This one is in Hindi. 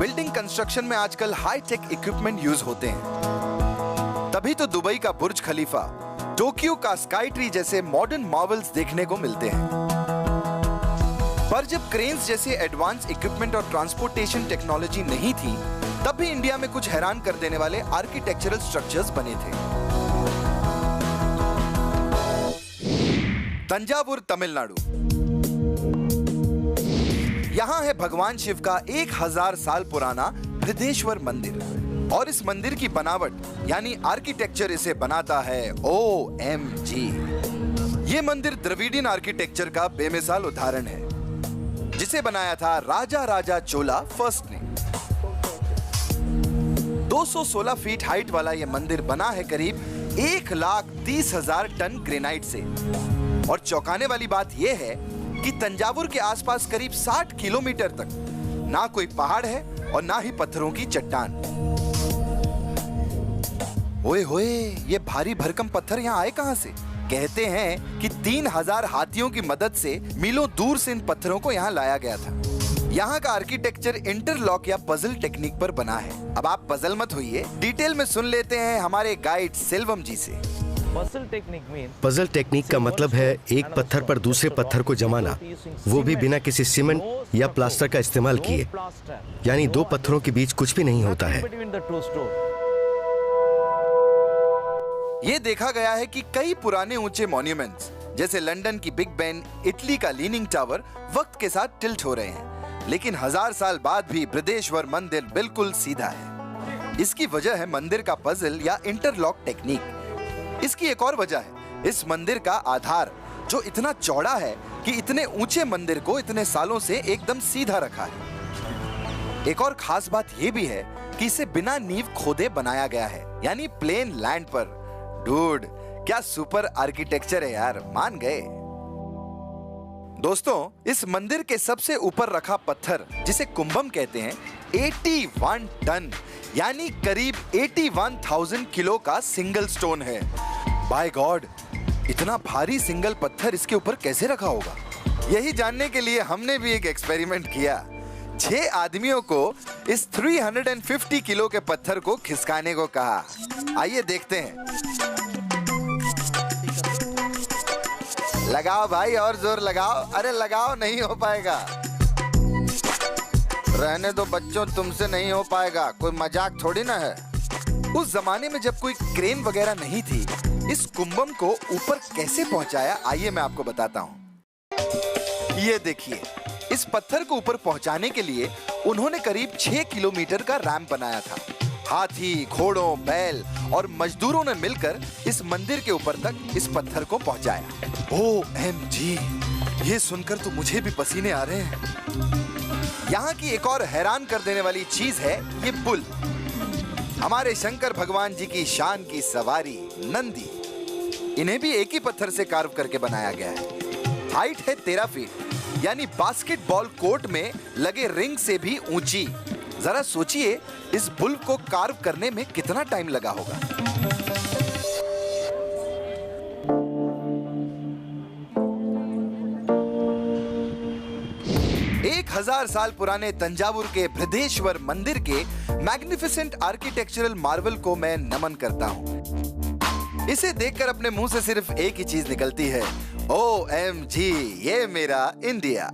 बिल्डिंग कंस्ट्रक्शन में आजकल हाई टेक इक्विपमेंट यूज होते हैं, तभी तो दुबई का बुर्ज खलीफा, टोक्यो का स्काई ट्री जैसे मॉडर्न मार्वल्स देखने को मिलते हैं। पर जब क्रेन्स जैसे एडवांस इक्विपमेंट और ट्रांसपोर्टेशन टेक्नोलॉजी नहीं थी, तब भी इंडिया में कुछ हैरान कर देने वाले आर्किटेक्चरल स्ट्रक्चर्स बने थे। तंजावुर, तमिलनाडु। यहाँ है भगवान शिव का 1000 साल पुराना बृहदेश्वर मंदिर, और इस मंदिर की बनावट यानी आर्किटेक्चर इसे बनाता है OMG। ये मंदिर द्रविडियन आर्किटेक्चर का बेमिसाल उदाहरण है, जिसे बनाया था राजा राजा चोला फर्स्ट ने। 216 फीट हाइट वाला यह मंदिर बना है करीब 1,30,000 टन ग्रेनाइट से। और चौंकाने वाली बात यह है कि तंजावुर के आसपास करीब 60 किलोमीटर तक ना कोई पहाड़ है और ना ही पत्थरों की चट्टान। ओए होए, ये भारी भरकम पत्थर यहाँ आए कहां से? कहते हैं कि 3000 हाथियों की मदद से मीलों दूर से इन पत्थरों को यहाँ लाया गया था। यहाँ का आर्किटेक्चर इंटरलॉक या पजल टेक्निक पर बना है। अब आप पजल मत होइए, डिटेल में सुन लेते हैं हमारे गाइड सेल्वम जी से। पजल टेक्निक का मतलब है एक पत्थर पर दूसरे पत्थर को जमाना, वो भी बिना किसी सीमेंट या प्लास्टर का इस्तेमाल किए। यानी दो पत्थरों के बीच कुछ भी नहीं होता है। ये देखा गया है कि कई पुराने ऊंचे मॉन्यूमेंट्स जैसे लंदन की बिग बेन, इटली का लीनिंग टावर वक्त के साथ टिल्ट हो रहे हैं, लेकिन 1000 साल बाद भी बृहदेश्वर मंदिर बिल्कुल सीधा है। इसकी वजह है मंदिर का पजल या इंटरलॉक टेक्निक। इसकी एक और वजह है इस मंदिर का आधार, जो इतना चौड़ा है कि इतने ऊंचे मंदिर को इतने सालों से एकदम सीधा रखा है। एक और खास बात यह भी है कि इसे बिना नींव खोदे बनाया गया है, यानी प्लेन लैंड पर। डूड, क्या सुपर आर्किटेक्चर है यार, मान गए। दोस्तों, इस मंदिर के सबसे ऊपर रखा पत्थर, जिसे कुंभम कहते हैं, 81 टन यानी करीब 81,000 किलो का सिंगल स्टोन है। बाय गॉड, इतना भारी सिंगल पत्थर इसके ऊपर कैसे रखा होगा? यही जानने के लिए हमने भी एक एक्सपेरिमेंट किया। 6 आदमियों को इस 350 किलो के पत्थर को खिसकाने को कहा। आइए देखते हैं। लगाओ भाई, और जोर लगाओ। अरे लगाओ, नहीं हो पाएगा। रहने दो बच्चों, तुमसे नहीं हो पाएगा, कोई मजाक थोड़ी ना है। उस जमाने में जब कोई क्रेन वगैरह नहीं थी, इस कुंभम को ऊपर कैसे पहुंचाया, आइए मैं आपको बताता हूं। ये देखिए, इस पत्थर को ऊपर पहुंचाने के लिए उन्होंने करीब 6 किलोमीटर का रैंप बनाया था। हाथी, घोड़ों, बैल और मजदूरों ने मिलकर इस मंदिर के ऊपर तक इस पत्थर को पहुंचाया। OMG, ये सुनकर तो मुझे भी पसीने आ रहे हैं। यहाँ की एक और हैरान कर देने वाली चीज है ये बुल, हमारे शंकर भगवान जी की शान की सवारी नंदी। इन्हें भी एक ही पत्थर से कार्व करके बनाया गया है। हाइट है 13 फीट, यानी बास्केटबॉल कोर्ट में लगे रिंग से भी ऊंची। जरा सोचिए, इस बुल को कार्व करने में कितना टाइम लगा होगा। 1000 साल पुराने तंजावुर के बृहदेश्वर मंदिर के मैग्निफिसेंट आर्किटेक्चरल मार्वल को मैं नमन करता हूं। इसे देखकर अपने मुंह से सिर्फ एक ही चीज निकलती है, OMG, ये मेरा इंडिया।